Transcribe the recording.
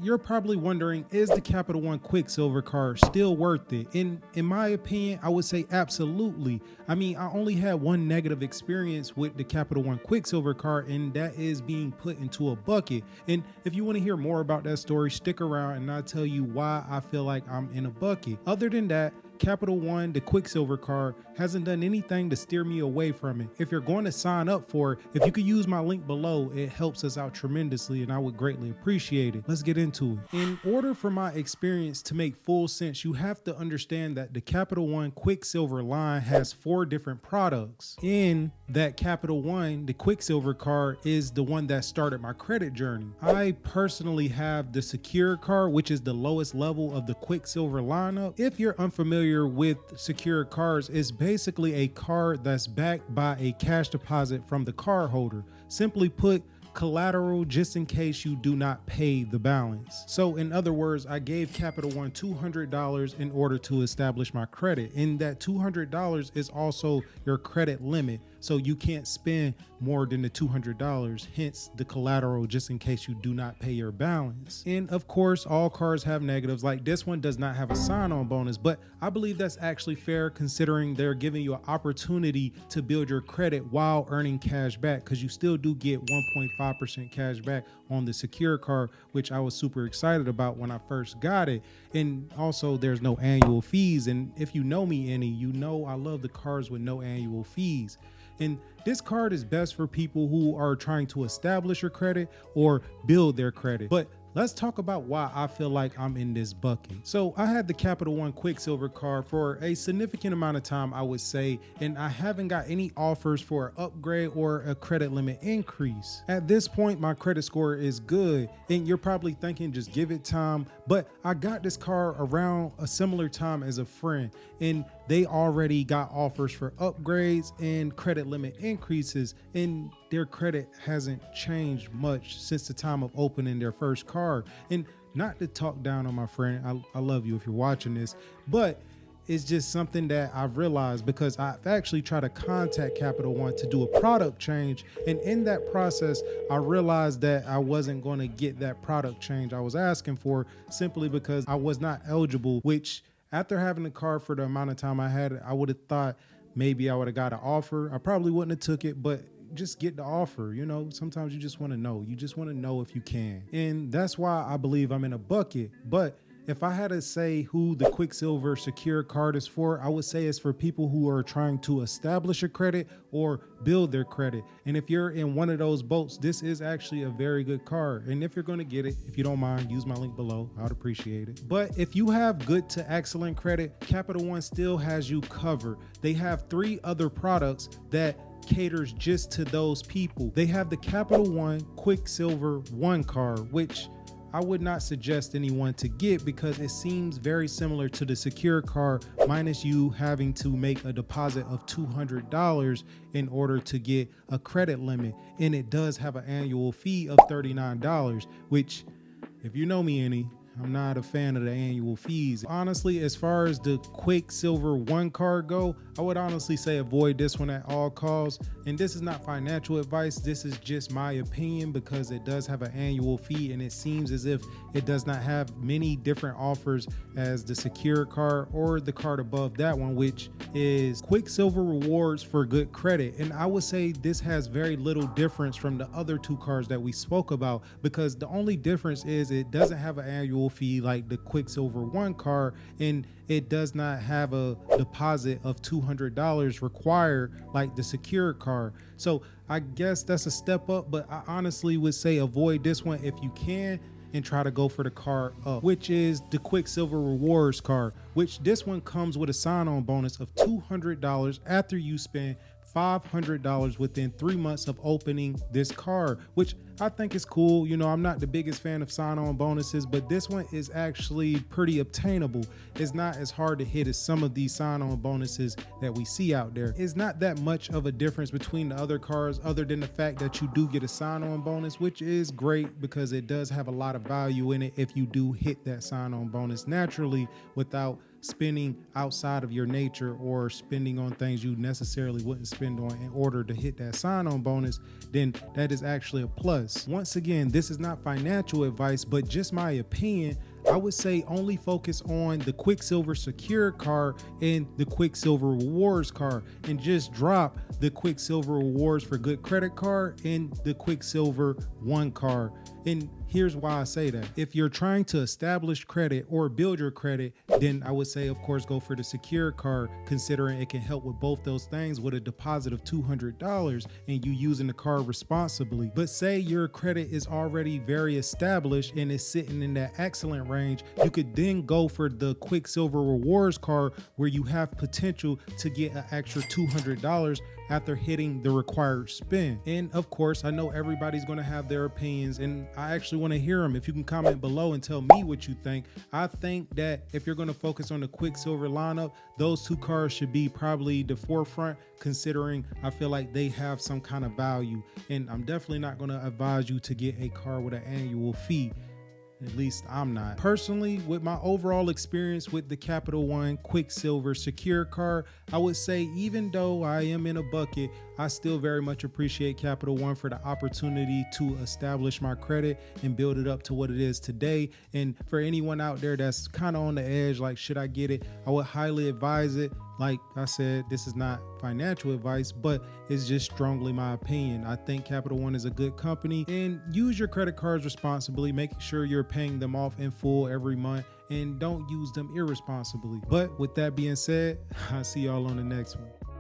You're probably wondering, is the Capital One Quicksilver card still worth it? In my opinion, I would say absolutely. I mean, I only had one negative experience with the Capital One Quicksilver card, and that is being put into a bucket. And if you want to hear more about that story, stick around and I'll tell you why I feel like I'm in a bucket. Other than that, Capital One, the Quicksilver card, hasn't done anything to steer me away from it. If you're going to sign up for it, if you could use my link below, it helps us out tremendously and I would greatly appreciate it. Let's get into it. In order for my experience to make full sense, you have to understand that the Capital One Quicksilver line has 4 different products. In that Capital One, the Quicksilver card is the one that started my credit journey. I personally have the Secure card, which is the lowest level of the Quicksilver lineup. If you're unfamiliar with Secure cards, it's basically a card that's backed by a cash deposit from the card holder. Simply put, collateral just in case you do not pay the balance. So in other words, I gave Capital One $200 in order to establish my credit, and that $200 is also your credit limit. So you can't spend more than the $200, hence the collateral just in case you do not pay your balance. And of course, all cards have negatives. Like this one does not have a sign-on bonus, but I believe that's actually fair considering they're giving you an opportunity to build your credit while earning cash back, because you still do get 1.5% cash back on the Secure card, which I was super excited about when I first got it. And also there's no annual fees. And if you know me any, you know I love the cards with no annual fees. And this card is best for people who are trying to establish your credit or build their credit. But let's talk about why I feel like I'm in this bucket. So I had the Capital One Quicksilver card for a significant amount of time, I would say, and I haven't got any offers for an upgrade or a credit limit increase. At this point, my credit score is good, and you're probably thinking just give it time, but I got this card around a similar time as a friend, and they already got offers for upgrades and credit limit increases, and their credit hasn't changed much since the time of opening their first card. And not to talk down on my friend, I love you if you're watching this, but it's just something that I've realized because I've actually tried to contact Capital One to do a product change. And in that process, I realized that I wasn't going to get that product change I was asking for simply because I was not eligible, which after having the card for the amount of time I had it, I would have thought maybe I would have got an offer. I probably wouldn't have took it, but just get the offer. You know, sometimes you just want to know. You just want to know if you can. And that's why I believe I'm in a bucket. But if I had to say who the Quicksilver Secure card is for, I would say it's for people who are trying to establish a credit or build their credit. And if you're in one of those boats, this is actually a very good card. And if you're going to get it, if you don't mind, use my link below. I'd appreciate it. But if you have good to excellent credit, Capital One still has you covered. They have 3 other products that caters just to those people. They have the Capital One Quicksilver One card, which I would not suggest anyone to get because it seems very similar to the Secure card, minus you having to make a deposit of $200 in order to get a credit limit. And it does have an annual fee of $39, which, if you know me any, I'm not a fan of the annual fees. Honestly, as far as the Quicksilver One card go, I would honestly say avoid this one at all costs. And this is not financial advice. This is just my opinion because it does have an annual fee and it seems as if it does not have many different offers as the Secure card or the card above that one, which is Quicksilver rewards for good credit. And I would say this has very little difference from the other 2 cards that we spoke about because the only difference is it doesn't have an annual fee like the Quicksilver One card, and it does not have a deposit of $200 required like the Secure card. So I guess that's a step up, but I honestly would say avoid this one if you can and try to go for the card up, which is the Quicksilver Rewards card, which this one comes with a sign-on bonus of $200 after you spend $500 within 3 months of opening this card, which I think is cool. You know, I'm not the biggest fan of sign-on bonuses, but this one is actually pretty obtainable. It's not as hard to hit as some of these sign-on bonuses that we see out there. It's not that much of a difference between the other cards other than the fact that you do get a sign-on bonus, which is great because it does have a lot of value in it if you do hit that sign-on bonus naturally without spending outside of your nature or spending on things you necessarily wouldn't spend on in order to hit that sign-on bonus, then that is actually a plus. Once again, this is not financial advice, but just my opinion. I would say only focus on the Quicksilver Secure card and the Quicksilver Rewards card, and just drop the Quicksilver Rewards for Good credit card and the Quicksilver One card. And here's why I say that. If you're trying to establish credit or build your credit, then I would say, of course, go for the Secure card, considering it can help with both those things with a deposit of $200 and you using the card responsibly. But say your credit is already very established and is sitting in that excellent range, you could then go for the Quicksilver Rewards card, where you have potential to get an extra $200 after hitting the required spend. And of course, I know everybody's going to have their opinions, and I actually want to hear them. If you can comment below and tell me what you think. I think that if you're going to focus on the Quicksilver lineup, those two cards should be probably the forefront, considering I feel like they have some kind of value. And I'm definitely not going to advise you to get a card with an annual fee. At least I'm not. Personally, with my overall experience with the Capital One Quicksilver Secure card, I would say even though I am in a bucket, I still very much appreciate Capital One for the opportunity to establish my credit and build it up to what it is today. And for anyone out there that's kind of on the edge, like, should I get it? I would highly advise it. Like I said, this is not financial advice, but it's just strongly my opinion. I think Capital One is a good company, and use your credit cards responsibly, making sure you're paying them off in full every month, and don't use them irresponsibly. But with that being said, I'll see y'all on the next one.